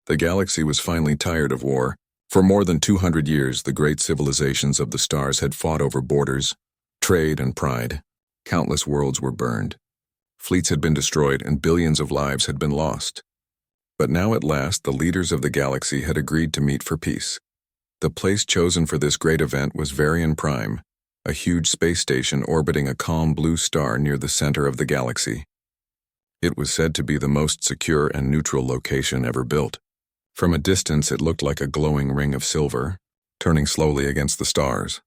The galaxy was finally tired of war. For more than 200 years, the great civilizations of the stars had fought over borders, trade, and pride. Countless worlds were burned. Fleets had been destroyed, and billions of lives had been lost. But now at last, the leaders of the galaxy had agreed to meet for peace. The place chosen for this great event was HFY, a huge space station orbiting a calm blue star near the center of the galaxy. It was said to be the most secure and neutral location ever built. From a distance, it looked like a glowing ring of silver, turning slowly against the stars.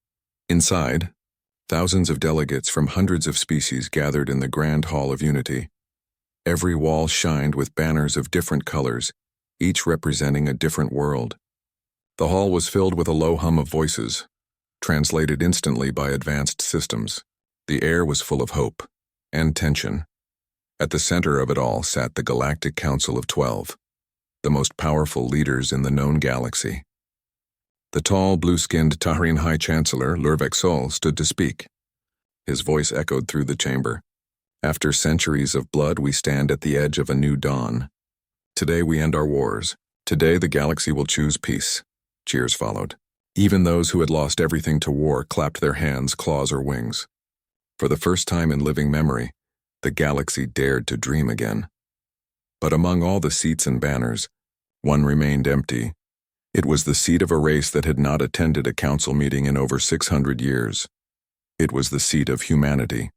Inside, thousands of delegates from hundreds of species gathered in the Grand Hall of Unity. Every wall shined with banners of different colors, each representing a different world. The hall was filled with a low hum of voices, translated instantly by advanced systems. The air was full of hope and tension. At the center of it all sat the Galactic Council of 12, the most powerful leaders in the known galaxy. The tall, blue-skinned Tahrin High Chancellor, Lurvexol, stood to speak. His voice echoed through the chamber. After centuries of blood, we stand at the edge of a new dawn. Today we end our wars. Today the galaxy will choose peace. Cheers followed. Even those who had lost everything to war clapped their hands, claws, or wings. For the first time in living memory, the galaxy dared to dream again. But among all the seats and banners, one remained empty. It was the seat of a race that had not attended a council meeting in over 600 years. It was the seat of humanity.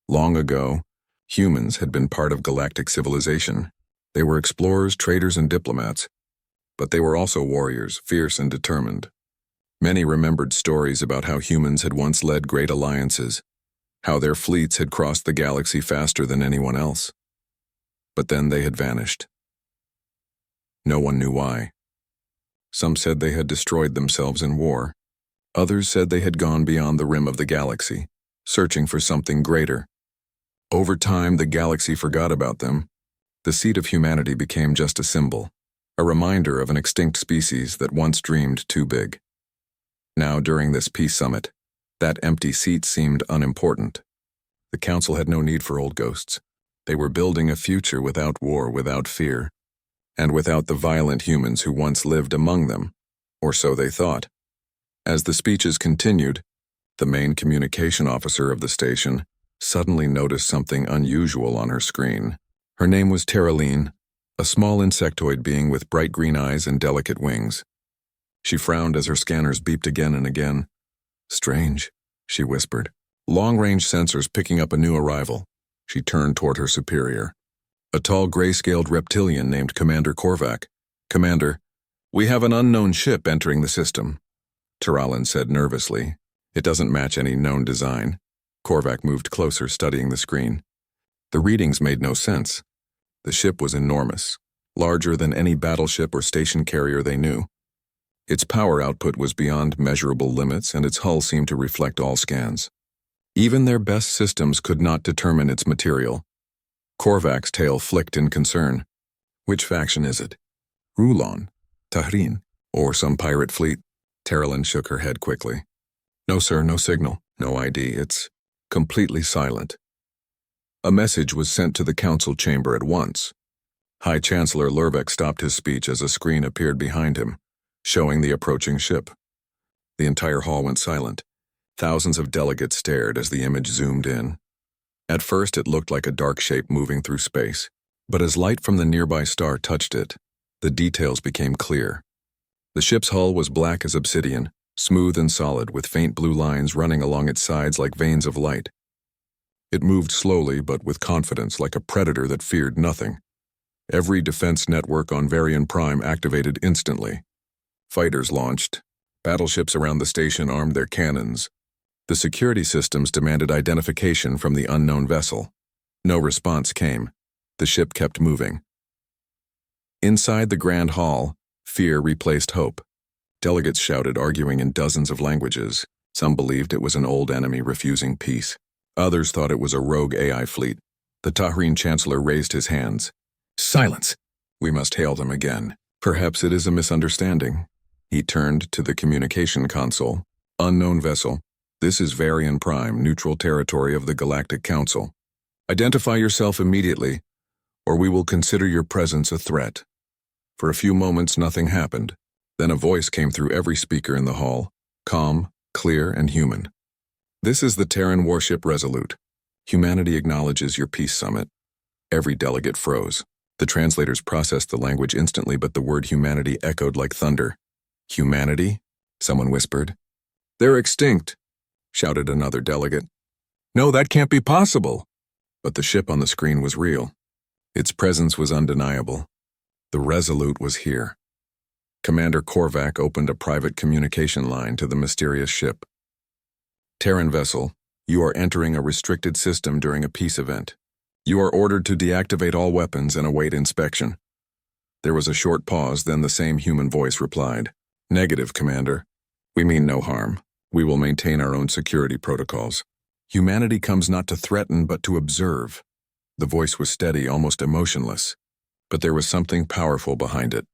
Long ago, humans had been part of galactic civilization. They were explorers, traders, and diplomats. But they were also warriors, fierce and determined. Many remembered stories about how humans had once led great alliances, how their fleets had crossed the galaxy faster than anyone else. But then they had vanished. No one knew why. Some said they had destroyed themselves in war. Others said they had gone beyond the rim of the galaxy, searching for something greater. Over time, the galaxy forgot about them. The seat of humanity became just a symbol, a reminder of an extinct species that once dreamed too big. Now, during this peace summit, that empty seat seemed unimportant. The council had no need for old ghosts. They were building a future without war, without fear, and without the violent humans who once lived among them, or so they thought. As the speeches continued, the main communication officer of the station suddenly noticed something unusual on her screen. Her name was Teraline, a small insectoid being with bright green eyes and delicate wings. She frowned as her scanners beeped again and again. "Strange," she whispered. "Long-range sensors picking up a new arrival." She turned toward her superior, a tall gray-scaled reptilian named Commander Korvac. "Commander, we have an unknown ship entering the system," Teraline said nervously. "It doesn't match any known design." Korvac moved closer, studying the screen. The readings made no sense. The ship was enormous, larger than any battleship or station carrier they knew. Its power output was beyond measurable limits, and its hull seemed to reflect all scans. Even their best systems could not determine its material. Korvac's tail flicked in concern. "Which faction is it? Rulon, Tahrin, or some pirate fleet?" Teraline shook her head quickly. "No, sir, no signal, no ID. It's completely silent." A message was sent to the council chamber at once. High Chancellor Lurvek stopped his speech as a screen appeared behind him, showing the approaching ship. The entire hall went silent. Thousands of delegates stared as the image zoomed in. At first, it looked like a dark shape moving through space, but as light from the nearby star touched it, the details became clear. The ship's hull was black as obsidian, smooth and solid, with faint blue lines running along its sides like veins of light. It moved slowly but with confidence, like a predator that feared nothing. Every defense network on HFY activated instantly. Fighters launched. Battleships around the station armed their cannons. The security systems demanded identification from the unknown vessel. No response came. The ship kept moving. Inside the Grand Hall, fear replaced hope. Delegates shouted, arguing in dozens of languages. Some believed it was an old enemy refusing peace. Others thought it was a rogue AI fleet. The Tahrin Chancellor raised his hands. "Silence! We must hail them again. Perhaps it is a misunderstanding." He turned to the communication console. "Unknown vessel. This is HFY, neutral territory of the Galactic Council. Identify yourself immediately, or we will consider your presence a threat." For a few moments, nothing happened. Then a voice came through every speaker in the hall, calm, clear, and human. "This is the Terran warship Resolute. Humanity acknowledges your peace summit." Every delegate froze. The translators processed the language instantly, but the word humanity echoed like thunder. "Humanity?" someone whispered. "They're extinct," shouted another delegate. "No, that can't be possible." But the ship on the screen was real. Its presence was undeniable. The Resolute was here. Commander Korvac opened a private communication line to the mysterious ship. "Terran vessel, you are entering a restricted system during a peace event. You are ordered to deactivate all weapons and await inspection." There was a short pause, then the same human voice replied, "Negative, Commander. We mean no harm. We will maintain our own security protocols. Humanity comes not to threaten, but to observe." The voice was steady, almost emotionless. But there was something powerful behind it.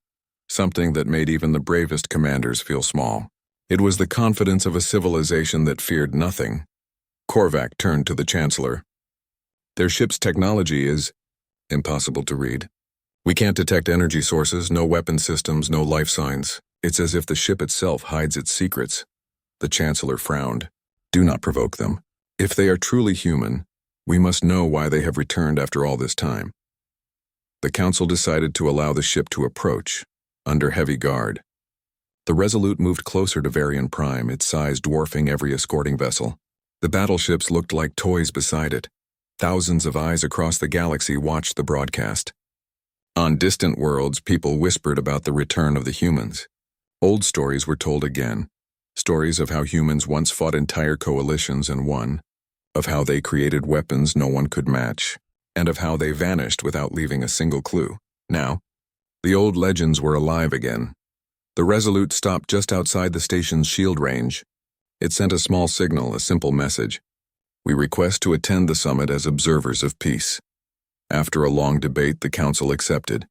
Something that made even the bravest commanders feel small. It was the confidence of a civilization that feared nothing. Korvac turned to the Chancellor. "Their ship's technology is impossible to read. We can't detect energy sources, no weapon systems, no life signs. It's as if the ship itself hides its secrets." The Chancellor frowned. "Do not provoke them. If they are truly human, we must know why they have returned after all this time." The Council decided to allow the ship to approach, under heavy guard. The Resolute moved closer to Varian Prime, its size dwarfing every escorting vessel. The battleships looked like toys beside it. Thousands of eyes across the galaxy watched the broadcast. On distant worlds, people whispered about the return of the humans. Old stories were told again. Stories of how humans once fought entire coalitions and won, of how they created weapons no one could match, and of how they vanished without leaving a single clue. Now, the old legends were alive again. The Resolute stopped just outside the station's shield range. It sent a small signal, a simple message. "We request to attend the summit as observers of peace." After a long debate, the Council accepted.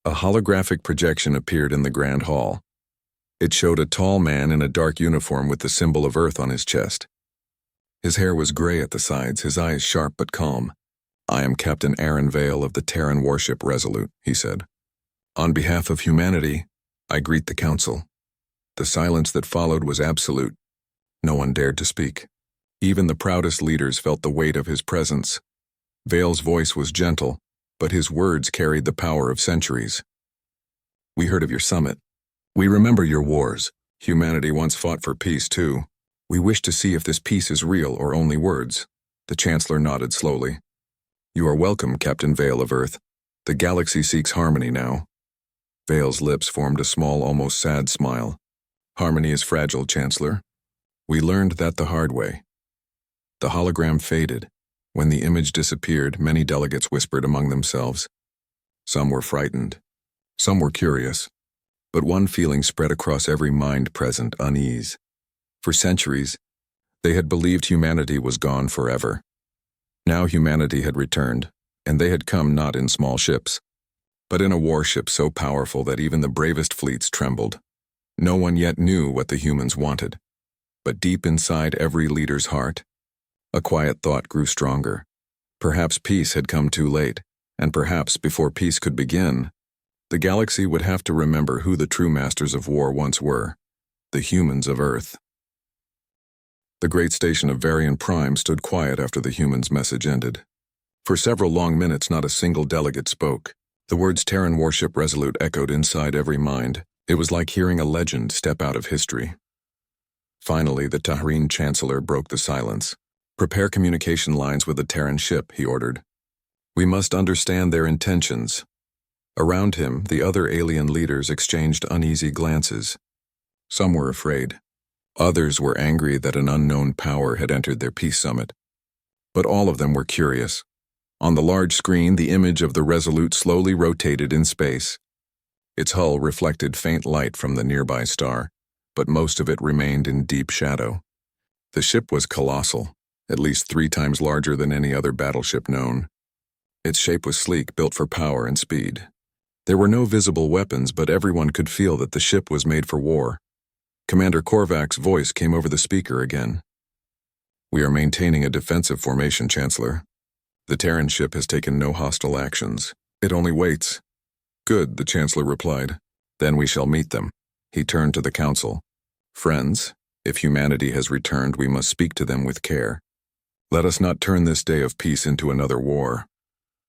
A holographic projection appeared in the Grand Hall. It showed a tall man in a dark uniform with the symbol of Earth on his chest. His hair was gray at the sides, his eyes sharp but calm. "I am Captain Aaron Vale of the Terran warship Resolute," he said. "On behalf of humanity, I greet the Council." The silence that followed was absolute. No one dared to speak. Even the proudest leaders felt the weight of his presence. Vale's voice was gentle, but his words carried the power of centuries. "We heard of your summit. We remember your wars. Humanity once fought for peace, too. We wish to see if this peace is real or only words." The Chancellor nodded slowly. "You are welcome, Captain Vale of Earth. The galaxy seeks harmony now." Vale's lips formed a small, almost sad smile. "Harmony is fragile, Chancellor. We learned that the hard way." The hologram faded. When the image disappeared, many delegates whispered among themselves. Some were frightened. Some were curious. But one feeling spread across every mind present: unease. For centuries, they had believed humanity was gone forever. Now humanity had returned, and they had come not in small ships, but in a warship so powerful that even the bravest fleets trembled. No one yet knew what the humans wanted. But deep inside every leader's heart, a quiet thought grew stronger. Perhaps peace had come too late, and perhaps before peace could begin, the galaxy would have to remember who the true masters of war once were: the humans of Earth. The great station of Varian Prime stood quiet after the humans' message ended. For several long minutes, not a single delegate spoke. The words Terran warship Resolute echoed inside every mind. It was like hearing a legend step out of history. Finally, the Tahrin Chancellor broke the silence. "Prepare communication lines with the Terran ship," he ordered. "We must understand their intentions." Around him, the other alien leaders exchanged uneasy glances. Some were afraid. Others were angry that an unknown power had entered their peace summit. But all of them were curious. On the large screen, the image of the Resolute slowly rotated in space. Its hull reflected faint light from the nearby star, but most of it remained in deep shadow. The ship was colossal, at least 3 times larger than any other battleship known. Its shape was sleek, built for power and speed. There were no visible weapons, but everyone could feel that the ship was made for war. Commander Korvac's voice came over the speaker again. "We are maintaining a defensive formation, Chancellor. The Terran ship has taken no hostile actions. It only waits." Good, the Chancellor replied. Then we shall meet them. He turned to the Council. Friends, if humanity has returned, we must speak to them with care. Let us not turn this day of peace into another war.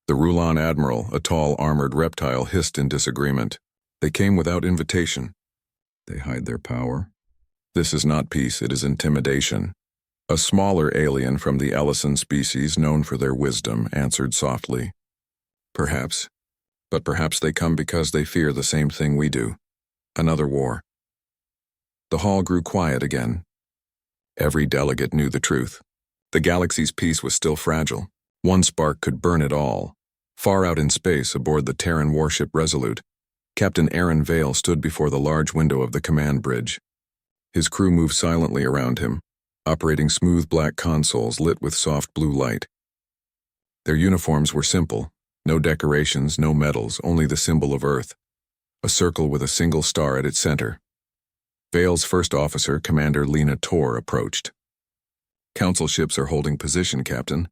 The Rulon Admiral, a tall, armored reptile, hissed in disagreement. They came without invitation. They hide their power. This is not peace, it is intimidation. A smaller alien from the Ellison species, known for their wisdom, answered softly. Perhaps. But perhaps they come because they fear the same thing we do. Another war. The hall grew quiet again. Every delegate knew the truth. The galaxy's peace was still fragile. One spark could burn it all. Far out in space, aboard the Terran warship Resolute, Captain Aaron Vale stood before the large window of the command bridge. His crew moved silently around him, operating smooth black consoles lit with soft blue light. Their uniforms were simple. No decorations, no medals, only the symbol of Earth. A circle with a single star at its center. Vale's first officer, Commander Lena Tor, approached. Council ships are holding position, Captain.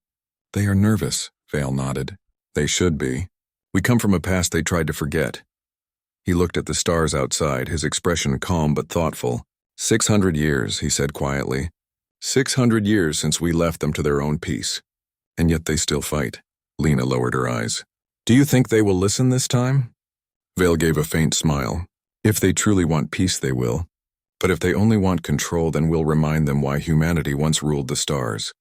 They are nervous, Vale nodded. They should be. We come from a past they tried to forget. He looked at the stars outside, his expression calm but thoughtful. 600 years, he said quietly. 600 years since we left them to their own peace. And yet they still fight. Lena lowered her eyes. Do you think they will listen this time? Vale gave a faint smile. If they truly want peace, they will. But if they only want control, then we'll remind them why humanity once ruled the stars.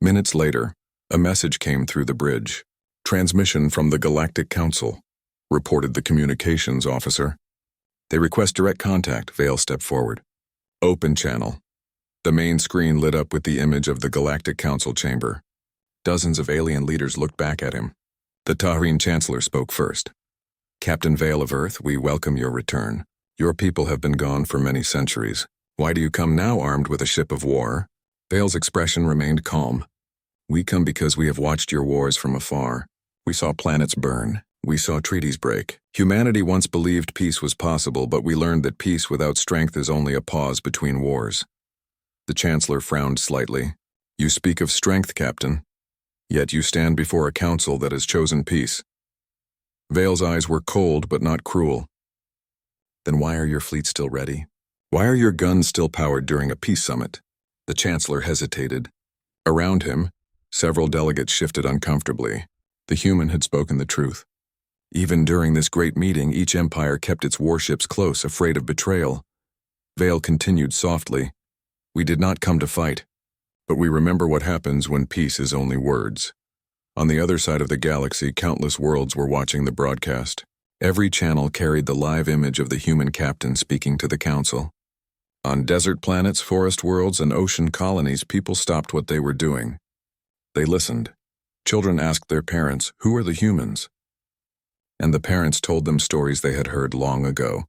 Minutes later, a message came through the bridge. Transmission from the Galactic Council, reported the communications officer. They request direct contact, Vale stepped forward. Open channel. The main screen lit up with the image of the Galactic Council chamber. Dozens of alien leaders looked back at him. The Tahrin Chancellor spoke first. Captain Vale of Earth, we welcome your return. Your people have been gone for many centuries. Why do you come now armed with a ship of war? Vale's expression remained calm. We come because we have watched your wars from afar. We saw planets burn. We saw treaties break. Humanity once believed peace was possible, but we learned that peace without strength is only a pause between wars. The Chancellor frowned slightly. You speak of strength, Captain. Yet you stand before a council that has chosen peace. Vale's eyes were cold but not cruel. Then why are your fleets still ready? Why are your guns still powered during a peace summit? The Chancellor hesitated. Around him, several delegates shifted uncomfortably. The human had spoken the truth. Even during this great meeting, each empire kept its warships close, afraid of betrayal. Vale continued softly. We did not come to fight, but we remember what happens when peace is only words. On the other side of the galaxy, countless worlds were watching the broadcast. Every channel carried the live image of the human captain speaking to the council. On desert planets, forest worlds, and ocean colonies, people stopped what they were doing. They listened. Children asked their parents, "Who are the humans?" And the parents told them stories they had heard long ago.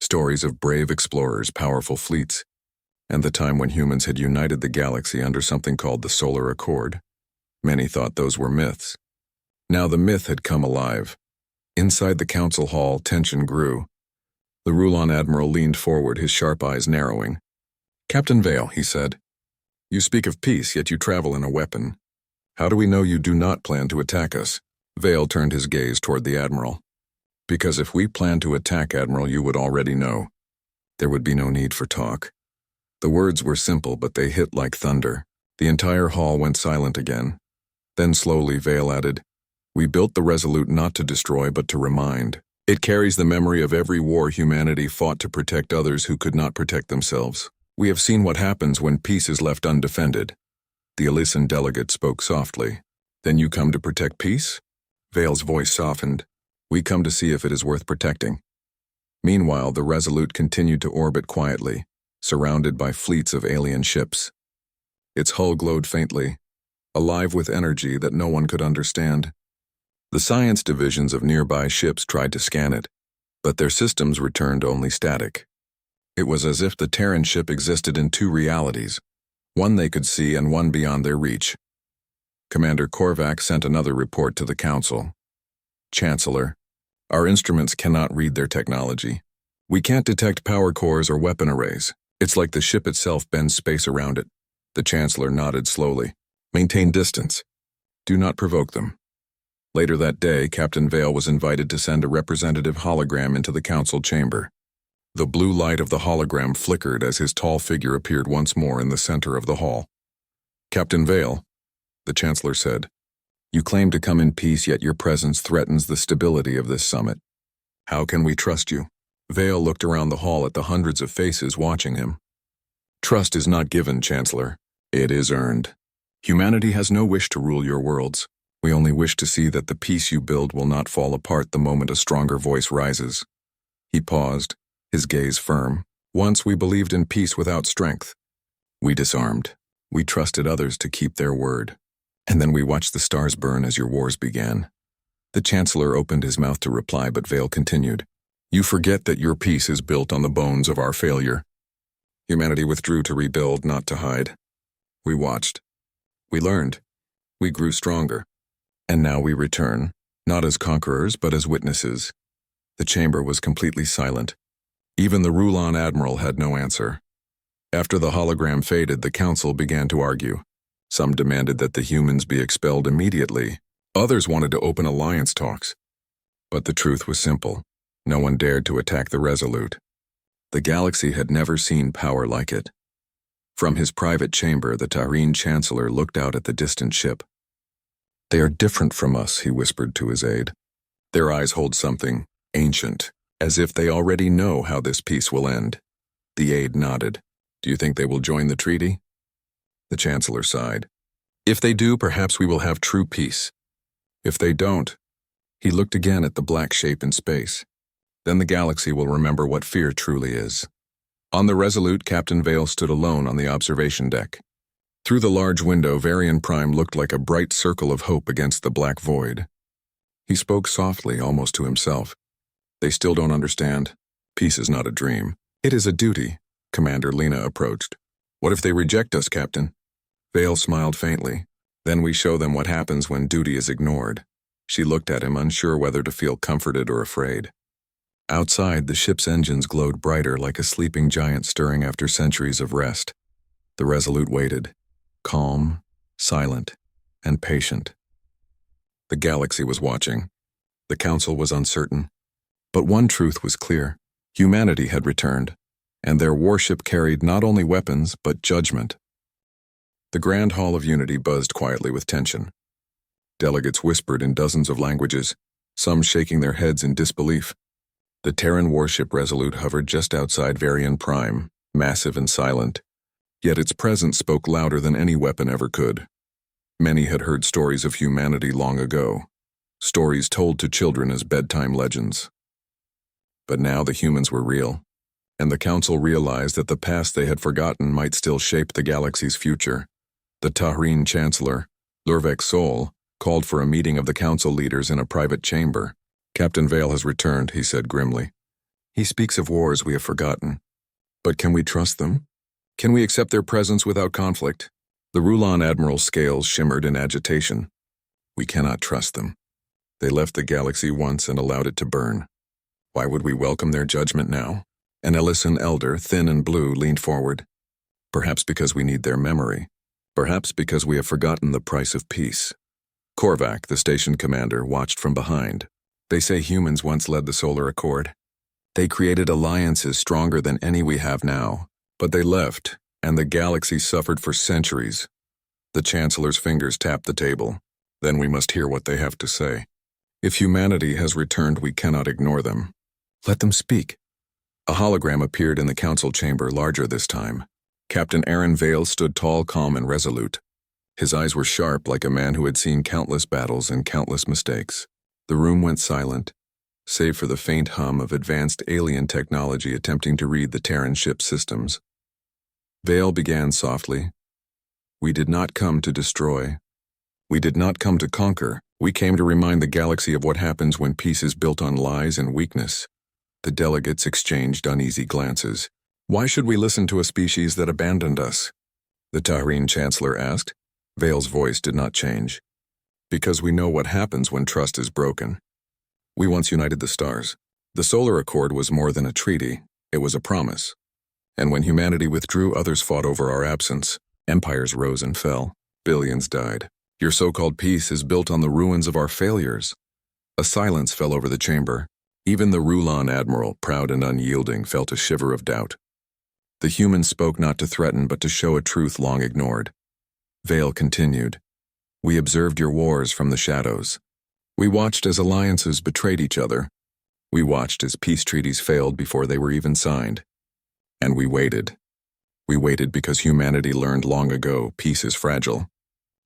Stories of brave explorers, powerful fleets, and the time when humans had united the galaxy under something called the Solar Accord. Many thought those were myths. Now the myth had come alive. Inside the council hall, tension grew. The Rulon Admiral leaned forward, his sharp eyes narrowing. Captain Vale, he said, you speak of peace, yet you travel in a weapon. How do we know you do not plan to attack us? Vale turned his gaze toward the Admiral. Because if we plan to attack, Admiral, you would already know. There would be no need for talk. The words were simple, but they hit like thunder. The entire hall went silent again. Then slowly, Vale added, we built the Resolute not to destroy, but to remind. It carries the memory of every war humanity fought to protect others who could not protect themselves. We have seen what happens when peace is left undefended. The Elysian delegate spoke softly. Then you come to protect peace? Vale's voice softened. We come to see if it is worth protecting. Meanwhile, the Resolute continued to orbit quietly, surrounded by fleets of alien ships. Its hull glowed faintly, alive with energy that no one could understand. The science divisions of nearby ships tried to scan it, but their systems returned only static. It was as if the Terran ship existed in two realities, one they could see and one beyond their reach. Commander Korvac sent another report to the Council. Chancellor, our instruments cannot read their technology. We can't detect power cores or weapon arrays. It's like the ship itself bends space around it. The Chancellor nodded slowly. Maintain distance. Do not provoke them. Later that day, Captain Vale was invited to send a representative hologram into the council chamber. The blue light of the hologram flickered as his tall figure appeared once more in the center of the hall. "Captain Vale," the Chancellor said, "you claim to come in peace, yet your presence threatens the stability of this summit. How can we trust you?" Vale looked around the hall at the hundreds of faces watching him. "Trust is not given, Chancellor. It is earned. Humanity has no wish to rule your worlds. We only wish to see that the peace you build will not fall apart the moment a stronger voice rises." He paused, his gaze firm. "Once we believed in peace without strength. We disarmed. We trusted others to keep their word. And then we watched the stars burn as your wars began." The Chancellor opened his mouth to reply, but Vale continued. "You forget that your peace is built on the bones of our failure. Humanity withdrew to rebuild, not to hide. We watched. We learned. We grew stronger. And now we return, not as conquerors, but as witnesses." The chamber was completely silent. Even the Rulon Admiral had no answer. After the hologram faded, the council began to argue. Some demanded that the humans be expelled immediately. Others wanted to open alliance talks. But the truth was simple. No one dared to attack the Resolute. The galaxy had never seen power like it. From his private chamber, the Tyrene Chancellor looked out at the distant ship. "They are different from us," he whispered to his aide. "Their eyes hold something ancient, as if they already know how this peace will end." The aide nodded. "Do you think they will join the treaty?" The Chancellor sighed. "If they do, perhaps we will have true peace. If they don't..." He looked again at the black shape in space. "Then the galaxy will remember what fear truly is." On the Resolute, Captain Vale stood alone on the observation deck. Through the large window, Varian Prime looked like a bright circle of hope against the black void. He spoke softly, almost to himself. "They still don't understand. Peace is not a dream. It is a duty." Commander Lena approached. "What if they reject us, Captain?" Vale smiled faintly. "Then we show them what happens when duty is ignored." She looked at him, unsure whether to feel comforted or afraid. Outside, the ship's engines glowed brighter, like a sleeping giant stirring after centuries of rest. The Resolute waited. Calm, silent, and patient. The galaxy was watching. The council was uncertain. But one truth was clear. Humanity had returned, and their warship carried not only weapons, but judgment. The Grand Hall of Unity buzzed quietly with tension. Delegates whispered in dozens of languages, some shaking their heads in disbelief. The Terran warship Resolute hovered just outside Varian Prime, massive and silent. Yet its presence spoke louder than any weapon ever could. Many had heard stories of humanity long ago, stories told to children as bedtime legends. But now the humans were real, and the Council realized that the past they had forgotten might still shape the galaxy's future. The Tyrene Chancellor, Lurvek Sol, called for a meeting of the Council leaders in a private chamber. "Captain Vale has returned," he said grimly. "He speaks of wars we have forgotten. But can we trust them? Can we accept their presence without conflict?" The Rulon Admiral's scales shimmered in agitation. "We cannot trust them. They left the galaxy once and allowed it to burn. Why would we welcome their judgment now?" An Ellison elder, thin and blue, leaned forward. "Perhaps because we need their memory. Perhaps because we have forgotten the price of peace." Korvac, the station commander, watched from behind. "They say humans once led the Solar Accord. They created alliances stronger than any we have now. But they left, and the galaxy suffered for centuries." The Chancellor's fingers tapped the table. "Then we must hear what they have to say. If humanity has returned, we cannot ignore them. Let them speak." A hologram appeared in the council chamber, larger this time. Captain Aaron Vale stood tall, calm, and resolute. His eyes were sharp, like a man who had seen countless battles and countless mistakes. The room went silent, save for the faint hum of advanced alien technology attempting to read the Terran ship's systems. Vale began softly. "We did not come to destroy. We did not come to conquer. We came to remind the galaxy of what happens when peace is built on lies and weakness." The delegates exchanged uneasy glances. "Why should we listen to a species that abandoned us?" the Tyrene Chancellor asked. Vale's voice did not change. "Because we know what happens when trust is broken. We once united the stars. The Solar Accord was more than a treaty. It was a promise. And when humanity withdrew, others fought over our absence. Empires rose and fell. Billions died. Your so-called peace is built on the ruins of our failures. A silence fell over the chamber. Even the Rulon admiral, proud and unyielding, felt a shiver of doubt. The humans spoke not to threaten but to show a truth long ignored. Vale continued. We observed your wars from the shadows. We watched as alliances betrayed each other. We watched as peace treaties failed before they were even signed. And we waited. We waited because humanity learned long ago peace is fragile,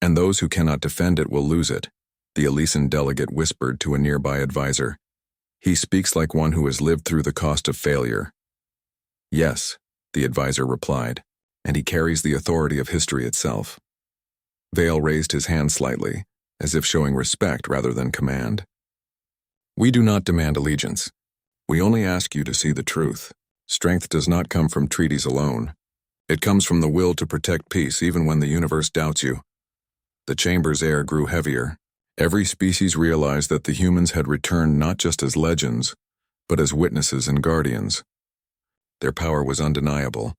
and those who cannot defend it will lose it, the Elysian delegate whispered to a nearby advisor. He speaks like one who has lived through the cost of failure. Yes, the advisor replied, and he carries the authority of history itself. Vale raised his hand slightly, as if showing respect rather than command. We do not demand allegiance. We only ask you to see the truth. Strength does not come from treaties alone. It comes from the will to protect peace even when the universe doubts you. The chamber's air grew heavier. Every species realized that the humans had returned not just as legends, but as witnesses and guardians. Their power was undeniable,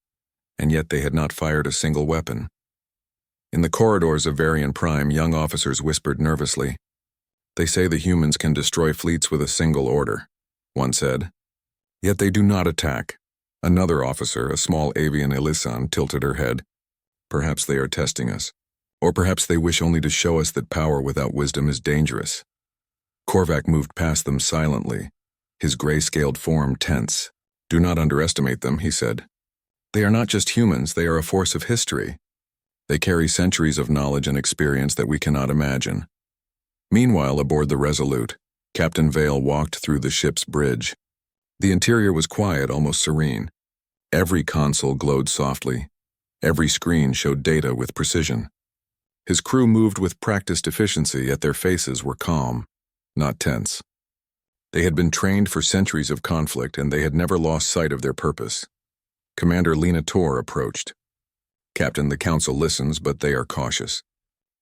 and yet they had not fired a single weapon. In the corridors of Varian Prime, young officers whispered nervously. They say the humans can destroy fleets with a single order, one said. Yet they do not attack. Another officer, a small avian Elysian, tilted her head. Perhaps they are testing us. Or perhaps they wish only to show us that power without wisdom is dangerous. Korvac moved past them silently, his gray-scaled form tense. Do not underestimate them, he said. They are not just humans, they are a force of history. They carry centuries of knowledge and experience that we cannot imagine. Meanwhile, aboard the Resolute, Captain Vale walked through the ship's bridge. The interior was quiet, almost serene. Every console glowed softly. Every screen showed data with precision. His crew moved with practiced efficiency, yet their faces were calm, not tense. They had been trained for centuries of conflict, and they had never lost sight of their purpose. Commander Lena Tor approached. Captain, the Council listens, but they are cautious.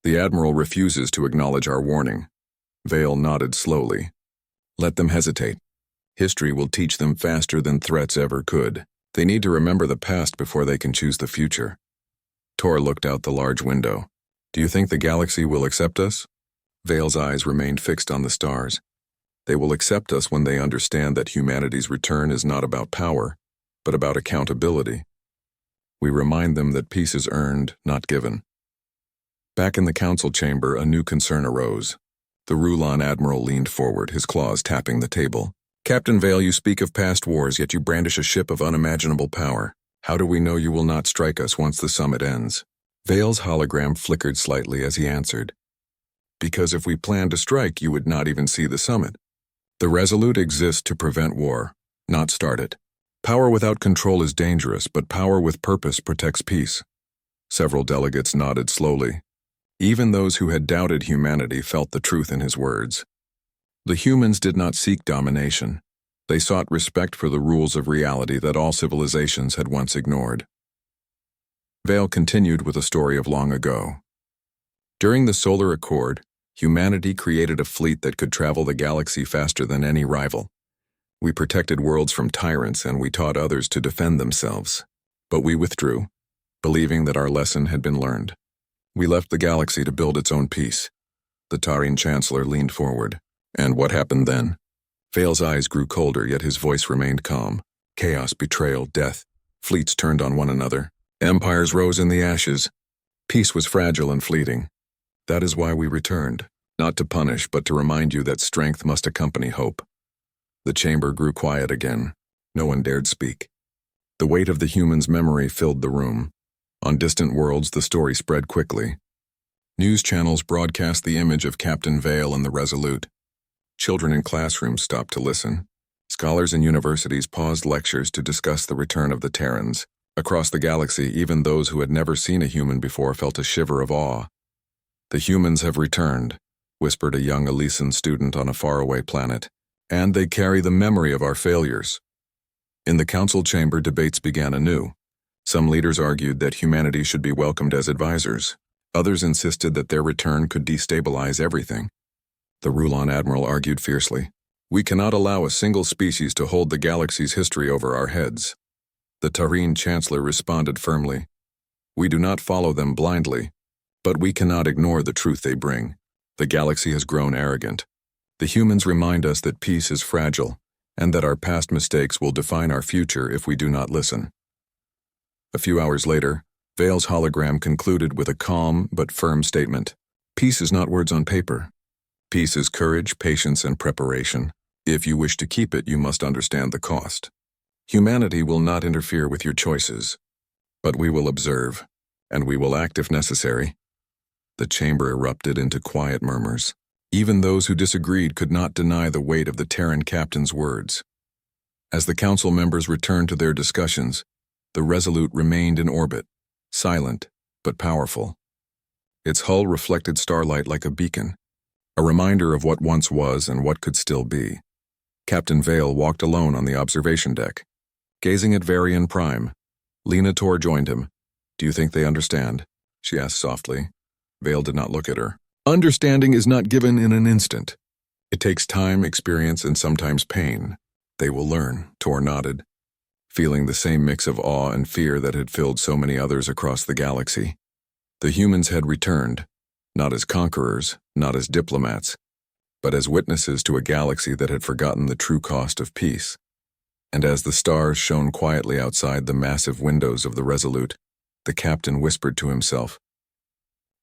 The Admiral refuses to acknowledge our warning. Vale nodded slowly. Let them hesitate. History will teach them faster than threats ever could. They need to remember the past before they can choose the future. Tor looked out the large window. Do you think the galaxy will accept us? Vale's eyes remained fixed on the stars. They will accept us when they understand that humanity's return is not about power, but about accountability. We remind them that peace is earned, not given. Back in the council chamber, a new concern arose. The Rulon admiral leaned forward, his claws tapping the table. Captain Vale, you speak of past wars, yet you brandish a ship of unimaginable power. How do we know you will not strike us once the summit ends? Vale's hologram flickered slightly as he answered. Because if we planned to strike, you would not even see the summit. The Resolute exists to prevent war, not start it. Power without control is dangerous, but power with purpose protects peace. Several delegates nodded slowly. Even those who had doubted humanity felt the truth in his words. The humans did not seek domination. They sought respect for the rules of reality that all civilizations had once ignored. Vale continued with a story of long ago. During the Solar Accord, humanity created a fleet that could travel the galaxy faster than any rival. We protected worlds from tyrants, and we taught others to defend themselves. But we withdrew, believing that our lesson had been learned. We left the galaxy to build its own peace. The Tauren Chancellor leaned forward. And what happened then? Vale's eyes grew colder, yet his voice remained calm. Chaos, betrayal, death. Fleets turned on one another. Empires rose in the ashes. Peace was fragile and fleeting. That is why we returned, not to punish, but to remind you that strength must accompany hope. The chamber grew quiet again. No one dared speak. The weight of the human's memory filled the room. On distant worlds, the story spread quickly. News channels broadcast the image of Captain Vale and the Resolute. Children in classrooms stopped to listen. Scholars in universities paused lectures to discuss the return of the Terrans. Across the galaxy, even those who had never seen a human before felt a shiver of awe. The humans have returned, whispered a young Elysian student on a faraway planet, and they carry the memory of our failures. In the council chamber, debates began anew. Some leaders argued that humanity should be welcomed as advisors. Others insisted that their return could destabilize everything. The Rulon admiral argued fiercely. We cannot allow a single species to hold the galaxy's history over our heads. The Tauren Chancellor responded firmly. We do not follow them blindly. But we cannot ignore the truth they bring. The galaxy has grown arrogant. The humans remind us that peace is fragile, and that our past mistakes will define our future if we do not listen. A few hours later, Vale's hologram concluded with a calm but firm statement. Peace is not words on paper. Peace is courage, patience, and preparation. If you wish to keep it, you must understand the cost. Humanity will not interfere with your choices, but we will observe, and we will act if necessary. The chamber erupted into quiet murmurs. Even those who disagreed could not deny the weight of the Terran captain's words. As the council members returned to their discussions, the Resolute remained in orbit, silent but powerful. Its hull reflected starlight like a beacon, a reminder of what once was and what could still be. Captain Vale walked alone on the observation deck, gazing at Varian Prime. Lena Tor joined him. "Do you think they understand?" she asked softly. Vale did not look at her. "Understanding is not given in an instant. It takes time, experience, and sometimes pain. They will learn," Tor nodded, feeling the same mix of awe and fear that had filled so many others across the galaxy. The humans had returned, not as conquerors, not as diplomats, but as witnesses to a galaxy that had forgotten the true cost of peace. And as the stars shone quietly outside the massive windows of the Resolute, the captain whispered to himself,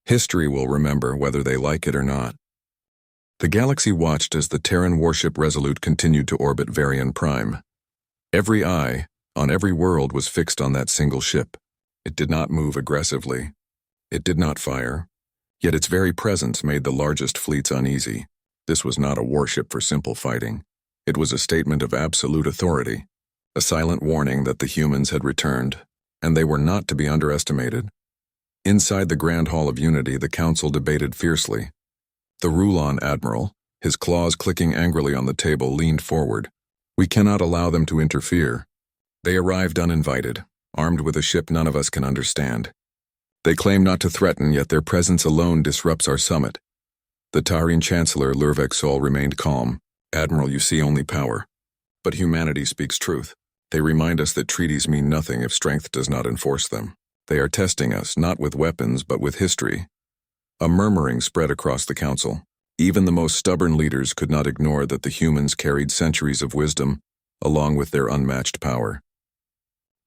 "History will remember whether they like it or not." The galaxy watched as the Terran warship Resolute continued to orbit Varian Prime. Every eye, on every world, was fixed on that single ship. It did not move aggressively. It did not fire. Yet its very presence made the largest fleets uneasy. This was not a warship for simple fighting. It was a statement of absolute authority, a silent warning that the humans had returned, and they were not to be underestimated. Inside the Grand Hall of Unity, the Council debated fiercely. The Rulon Admiral, his claws clicking angrily on the table, leaned forward. "We cannot allow them to interfere. They arrived uninvited, armed with a ship none of us can understand. They claim not to threaten, yet their presence alone disrupts our summit." The Tyrene Chancellor Lurvek Sol remained calm. "Admiral, you see only power. But humanity speaks truth. They remind us that treaties mean nothing if strength does not enforce them. They are testing us, not with weapons, but with history." A murmuring spread across the council. Even the most stubborn leaders could not ignore that the humans carried centuries of wisdom, along with their unmatched power.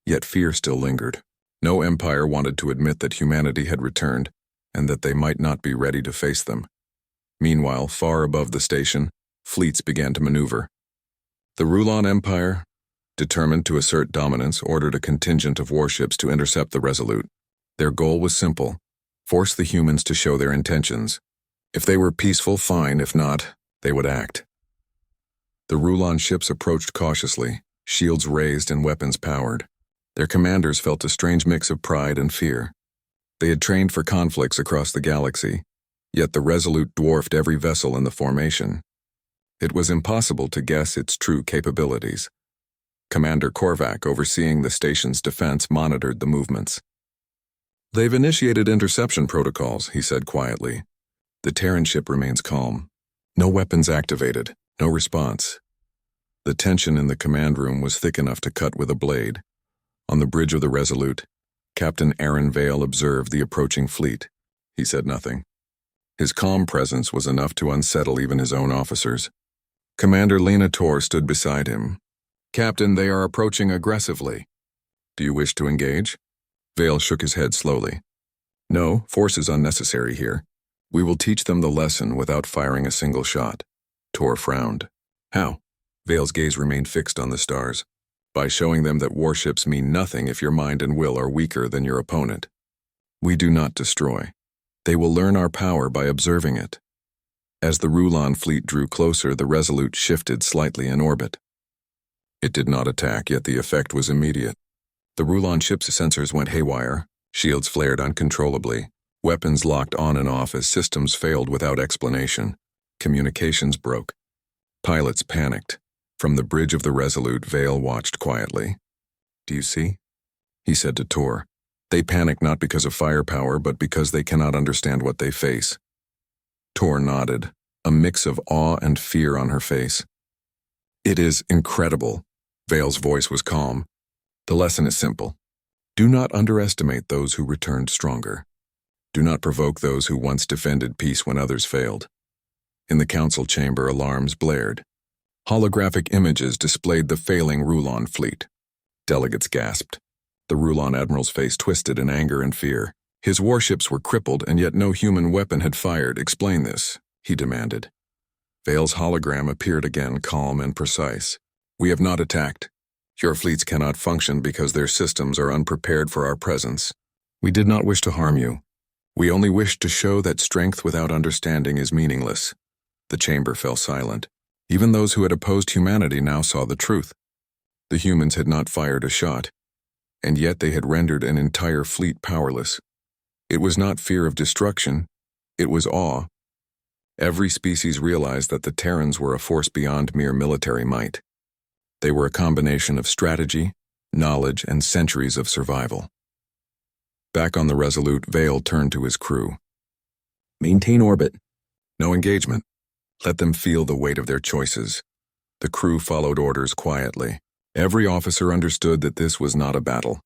Yet fear still lingered. No empire wanted to admit that humanity had returned, and that they might not be ready to face them. Meanwhile, far above the station, fleets began to maneuver. The Rulon Empire, determined to assert dominance, ordered a contingent of warships to intercept the Resolute. Their goal was simple: force the humans to show their intentions. If they were peaceful, fine. If not, they would act. The Rulon ships approached cautiously, shields raised and weapons powered. Their commanders felt a strange mix of pride and fear. They had trained for conflicts across the galaxy, yet the Resolute dwarfed every vessel in the formation. It was impossible to guess its true capabilities. Commander Korvac, overseeing the station's defense, monitored the movements. "They've initiated interception protocols," he said quietly. The Terran ship remains calm. No weapons activated, no response. The tension in the command room was thick enough to cut with a blade. On the bridge of the Resolute, Captain Aaron Vale observed the approaching fleet. He said nothing. His calm presence was enough to unsettle even his own officers. Commander Lena Tor stood beside him. "Captain, they are approaching aggressively. Do you wish to engage?" Vale shook his head slowly. "No, force is unnecessary here. We will teach them the lesson without firing a single shot." Tor frowned. "How?" Vale's gaze remained fixed on the stars. "By showing them that warships mean nothing if your mind and will are weaker than your opponent. We do not destroy. They will learn our power by observing it." As the Rulon fleet drew closer, the Resolute shifted slightly in orbit. It did not attack, yet the effect was immediate. The Rulon ship's sensors went haywire, shields flared uncontrollably, weapons locked on and off as systems failed without explanation. Communications broke. Pilots panicked. From the bridge of the Resolute, Vale watched quietly. "Do you see?" he said to Tor. "They panic not because of firepower, but because they cannot understand what they face." Tor nodded, a mix of awe and fear on her face. "It is incredible." Vale's voice was calm. "The lesson is simple. Do not underestimate those who returned stronger. Do not provoke those who once defended peace when others failed. In the council chamber, alarms blared. Holographic images displayed the failing Rulon fleet. Delegates gasped. The Rulon admiral's face twisted in anger and fear. His warships were crippled, and yet no human weapon had fired. Explain this, he demanded. Vale's hologram appeared again, calm and precise. We have not attacked. Your fleets cannot function because their systems are unprepared for our presence. We did not wish to harm you. We only wished to show that strength without understanding is meaningless. The chamber fell silent. Even those who had opposed humanity now saw the truth. The humans had not fired a shot, and yet they had rendered an entire fleet powerless. It was not fear of destruction, it was awe. Every species realized that the Terrans were a force beyond mere military might. They were a combination of strategy, knowledge, and centuries of survival. Back on the Resolute, Vale turned to his crew. Maintain orbit. No engagement. Let them feel the weight of their choices. The crew followed orders quietly. Every officer understood that this was not a battle.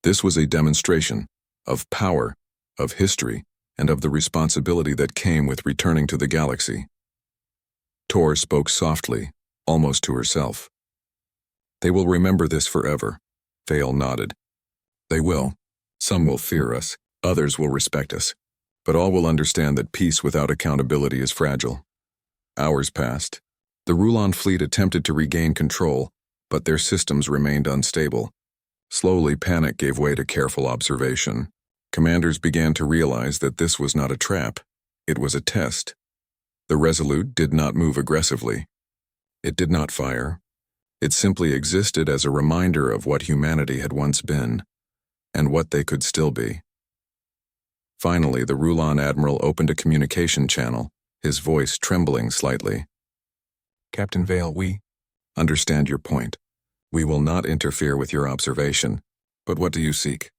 This was a demonstration of power, of history, and of the responsibility that came with returning to the galaxy. Tor spoke softly, almost to herself. They will remember this forever. Vale nodded. They will. Some will fear us, others will respect us, but all will understand that peace without accountability is fragile. Hours passed. The Rulon fleet attempted to regain control, but their systems remained unstable. Slowly, panic gave way to careful observation. Commanders began to realize that this was not a trap, it was a test. The Resolute did not move aggressively. It did not fire. It simply existed as a reminder of what humanity had once been, and what they could still be. Finally, the Rulon admiral opened a communication channel, his voice trembling slightly. Captain Vale, we understand your point. We will not interfere with your observation. But what do you seek?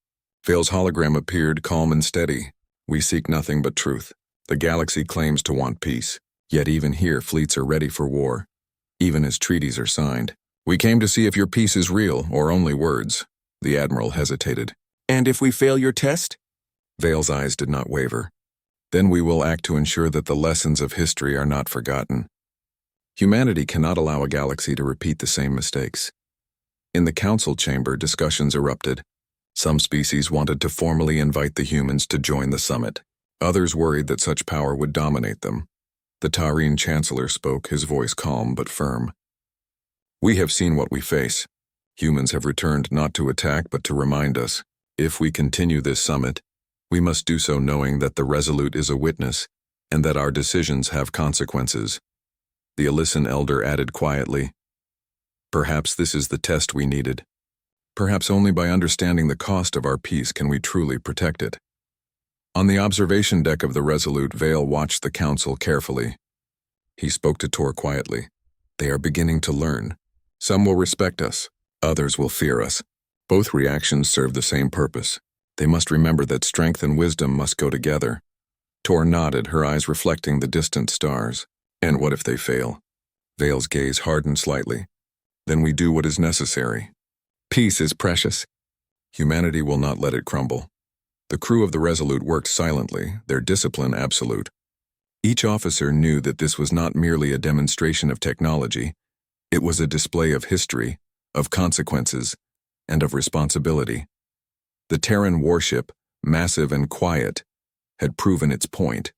Vale's hologram appeared calm and steady. We seek nothing but truth. The galaxy claims to want peace. Yet even here, fleets are ready for war, even as treaties are signed. We came to see if your peace is real or only words. The admiral hesitated. And if we fail your test? Vale's eyes did not waver. Then we will act to ensure that the lessons of history are not forgotten. Humanity cannot allow a galaxy to repeat the same mistakes. In the council chamber, discussions erupted. Some species wanted to formally invite the humans to join the summit. Others worried that such power would dominate them. The Taurine Chancellor spoke, his voice calm but firm. We have seen what we face. Humans have returned not to attack but to remind us. If we continue this summit, we must do so knowing that the Resolute is a witness and that our decisions have consequences. The Elysian elder added quietly, perhaps this is the test we needed. Perhaps only by understanding the cost of our peace can we truly protect it. On the observation deck of the Resolute, Vale watched the council carefully. He spoke to Tor quietly. They are beginning to learn. Some will respect us, others will fear us. Both reactions serve the same purpose. They must remember that strength and wisdom must go together. Tor nodded, her eyes reflecting the distant stars. And what if they fail? Vale's gaze hardened slightly. Then we do what is necessary. Peace is precious. Humanity will not let it crumble. The crew of the Resolute worked silently, their discipline absolute. Each officer knew that this was not merely a demonstration of technology. It was a display of history, of consequences, and of responsibility. The Terran warship, massive and quiet, had proven its point.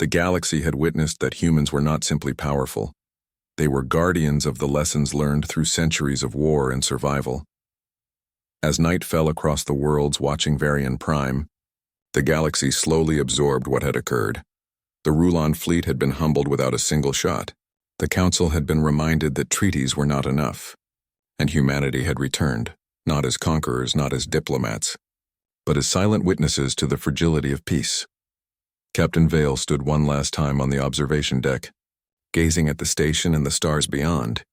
The galaxy had witnessed that humans were not simply powerful. They were guardians of the lessons learned through centuries of war and survival. As night fell across the worlds watching Varian Prime, the galaxy slowly absorbed what had occurred. The Rulon fleet had been humbled without a single shot. The Council had been reminded that treaties were not enough, and humanity had returned, not as conquerors, not as diplomats, but as silent witnesses to the fragility of peace. Captain Vale stood one last time on the observation deck, gazing at the station and the stars beyond.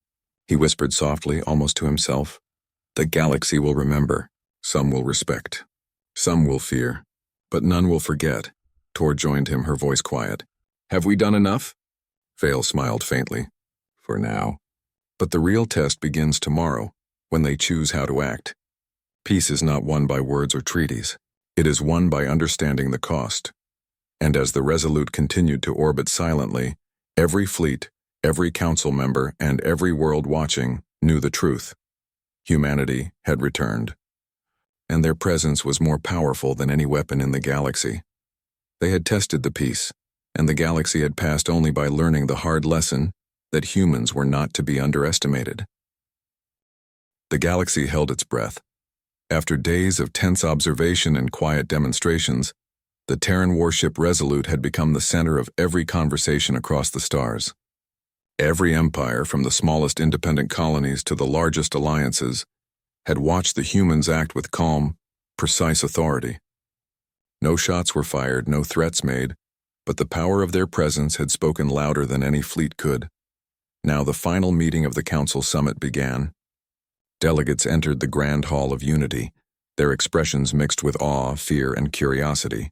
He whispered softly, almost to himself, "The galaxy will remember. Some will respect. Some will fear. But none will forget." Tor joined him, her voice quiet. "Have we done enough?" Vale smiled faintly. "For now. But the real test begins tomorrow, when they choose how to act. Peace is not won by words or treaties. It is won by understanding the cost. And as the Resolute continued to orbit silently, every fleet, every council member, and every world watching knew the truth. Humanity had returned. And their presence was more powerful than any weapon in the galaxy. They had tested the peace, and the galaxy had passed only by learning the hard lesson that humans were not to be underestimated. The galaxy held its breath. After days of tense observation and quiet demonstrations, the Terran warship Resolute had become the center of every conversation across the stars. Every empire, from the smallest independent colonies to the largest alliances, had watched the humans act with calm, precise authority. No shots were fired, no threats made, but the power of their presence had spoken louder than any fleet could. Now the final meeting of the Council Summit began. Delegates entered the Grand Hall of Unity, their expressions mixed with awe, fear, and curiosity.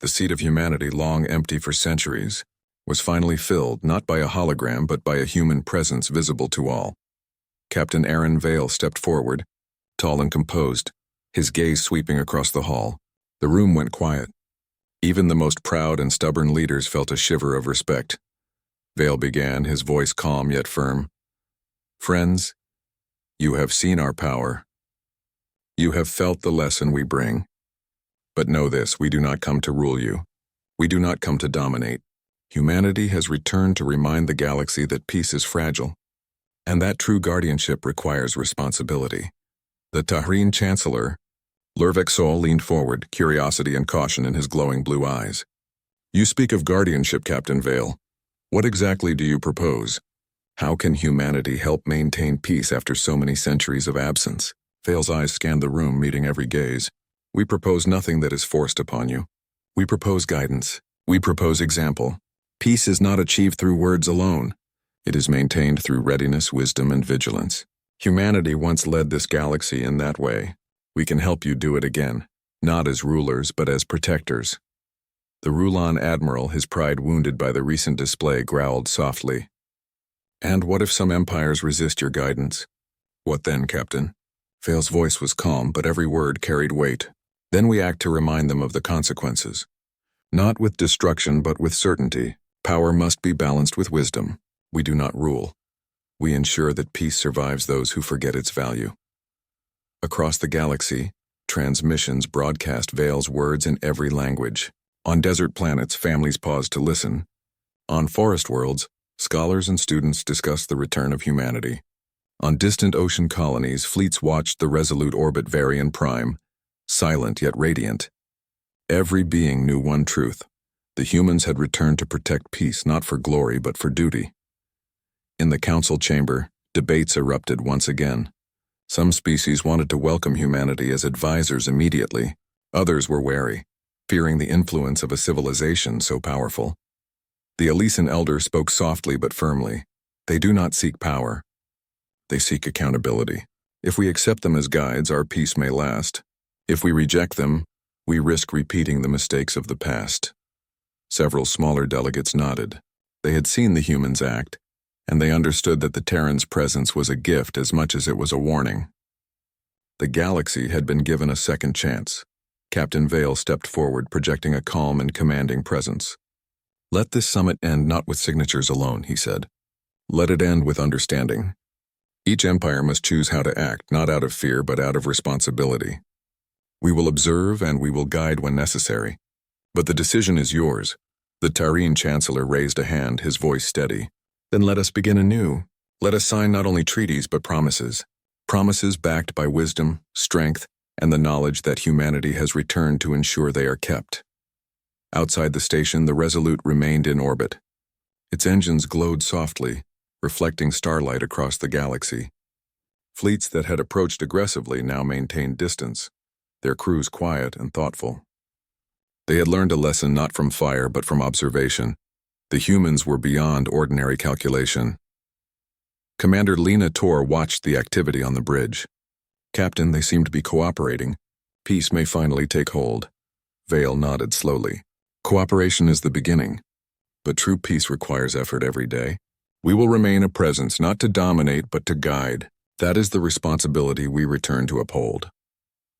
The seat of humanity, long empty for centuries, was finally filled not by a hologram but by a human presence visible to all. Captain Aaron Vale stepped forward, tall and composed, his gaze sweeping across the hall. The room went quiet. Even the most proud and stubborn leaders felt a shiver of respect. Vale began, his voice calm yet firm. Friends, you have seen our power. You have felt the lesson we bring. But know this, we do not come to rule you. We do not come to dominate. Humanity has returned to remind the galaxy that peace is fragile, and that true guardianship requires responsibility. The Tahrin Chancellor, Lurvexol, leaned forward, curiosity and caution in his glowing blue eyes. You speak of guardianship, Captain Vale. What exactly do you propose? How can humanity help maintain peace after so many centuries of absence? Vale's eyes scanned the room, meeting every gaze. We propose nothing that is forced upon you. We propose guidance. We propose example. Peace is not achieved through words alone. It is maintained through readiness, wisdom, and vigilance. Humanity once led this galaxy in that way. We can help you do it again, not as rulers, but as protectors. The Rulon Admiral, his pride wounded by the recent display, growled softly. And what if some empires resist your guidance? What then, Captain? Vale's voice was calm, but every word carried weight. Then we act to remind them of the consequences. Not with destruction, but with certainty. Power must be balanced with wisdom. We do not rule. We ensure that peace survives those who forget its value. Across the galaxy, transmissions broadcast Vale's words in every language. On desert planets, families paused to listen. On forest worlds, scholars and students discussed the return of humanity. On distant ocean colonies, fleets watched the Resolute orbit Varian Prime, silent yet radiant. Every being knew one truth. The humans had returned to protect peace, not for glory, but for duty. In the council chamber, debates erupted once again. Some species wanted to welcome humanity as advisors immediately. Others were wary, fearing the influence of a civilization so powerful. The Elysian elder spoke softly but firmly. They do not seek power. They seek accountability. If we accept them as guides, our peace may last. If we reject them, we risk repeating the mistakes of the past. Several smaller delegates nodded. They had seen the humans act, and they understood that the Terran's presence was a gift as much as it was a warning. The galaxy had been given a second chance. Captain Vale stepped forward, projecting a calm and commanding presence. Let this summit end not with signatures alone, he said. Let it end with understanding. Each empire must choose how to act, not out of fear, but out of responsibility. We will observe and we will guide when necessary. But the decision is yours. The Tahrin Chancellor raised a hand, his voice steady. Then let us begin anew. Let us sign not only treaties, but promises. Promises backed by wisdom, strength, and the knowledge that humanity has returned to ensure they are kept. Outside the station, the Resolute remained in orbit. Its engines glowed softly, reflecting starlight across the galaxy. Fleets that had approached aggressively now maintained distance, their crews quiet and thoughtful. They had learned a lesson not from fire but from observation. The humans were beyond ordinary calculation. Commander Lena Tor watched the activity on the bridge. Captain, they seem to be cooperating. Peace may finally take hold. Vale nodded slowly. Cooperation is the beginning, but true peace requires effort every day. We will remain a presence, not to dominate, but to guide. That is the responsibility we return to uphold.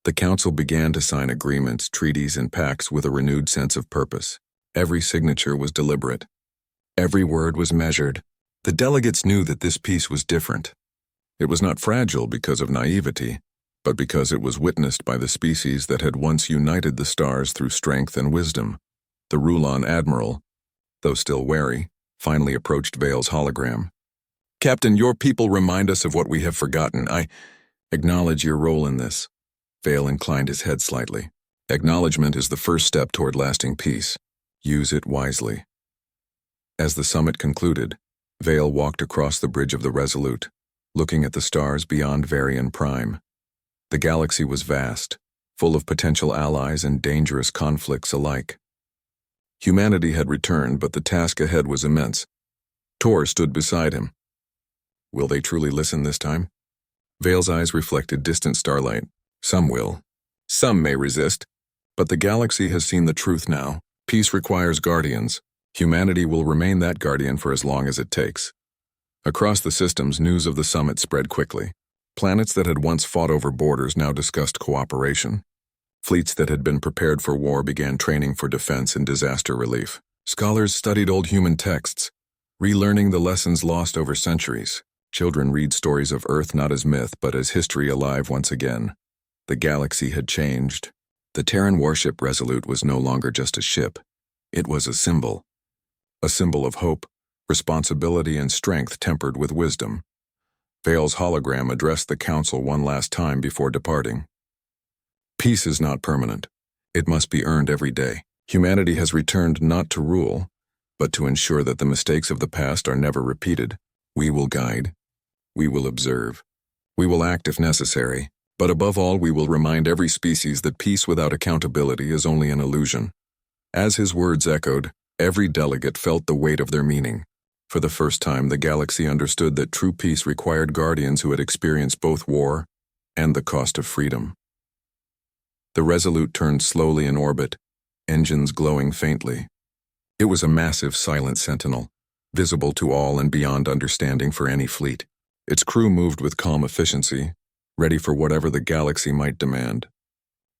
The Council began to sign agreements, treaties, and pacts with a renewed sense of purpose. Every signature was deliberate. Every word was measured. The delegates knew that this peace was different. It was not fragile because of naivety, but because it was witnessed by the species that had once united the stars through strength and wisdom. The Rulon Admiral, though still wary, finally approached Vale's hologram. "Captain, your people remind us of what we have forgotten. I acknowledge your role in this." Vale inclined his head slightly. "Acknowledgement is the first step toward lasting peace. Use it wisely." As the summit concluded, Vale walked across the bridge of the Resolute, looking at the stars beyond Varian Prime. The galaxy was vast, full of potential allies and dangerous conflicts alike. Humanity had returned, but the task ahead was immense. Tor stood beside him. Will they truly listen this time? Vale's eyes reflected distant starlight. Some will. Some may resist. But the galaxy has seen the truth now. Peace requires guardians. Humanity will remain that guardian for as long as it takes. Across the systems, news of the summit spread quickly. Planets that had once fought over borders now discussed cooperation. Fleets that had been prepared for war began training for defense and disaster relief. Scholars studied old human texts, relearning the lessons lost over centuries. Children read stories of Earth not as myth, but as history alive once again. The galaxy had changed. The Terran warship Resolute was no longer just a ship. It was a symbol. A symbol of hope, responsibility, and strength tempered with wisdom. Vale's hologram addressed the Council one last time before departing. Peace is not permanent. It must be earned every day. Humanity has returned not to rule, but to ensure that the mistakes of the past are never repeated. We will guide. We will observe. We will act if necessary. But above all, we will remind every species that peace without accountability is only an illusion. As his words echoed, every delegate felt the weight of their meaning. For the first time, the galaxy understood that true peace required guardians who had experienced both war and the cost of freedom. The Resolute turned slowly in orbit, engines glowing faintly. It was a massive, silent sentinel, visible to all and beyond understanding for any fleet. Its crew moved with calm efficiency, ready for whatever the galaxy might demand.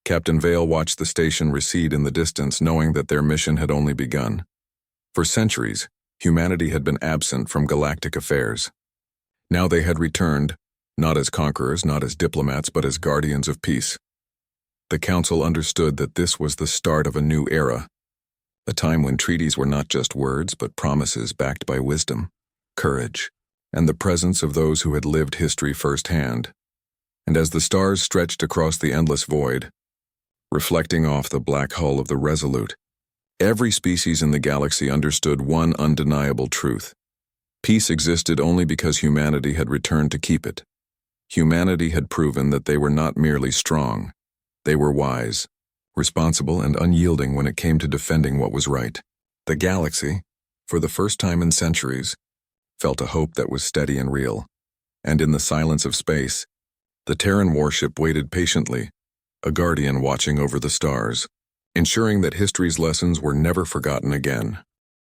Captain Vale watched the station recede in the distance, knowing that their mission had only begun. For centuries, humanity had been absent from galactic affairs. Now they had returned, not as conquerors, not as diplomats, but as guardians of peace. The Council understood that this was the start of a new era, a time when treaties were not just words, but promises backed by wisdom, courage, and the presence of those who had lived history firsthand. And as the stars stretched across the endless void, reflecting off the black hull of the Resolute, every species in the galaxy understood one undeniable truth. Peace existed only because humanity had returned to keep it. Humanity had proven that they were not merely strong. They were wise, responsible, and unyielding when it came to defending what was right. The galaxy, for the first time in centuries, felt a hope that was steady and real. And in the silence of space, the Terran warship waited patiently, a guardian watching over the stars, ensuring that history's lessons were never forgotten again.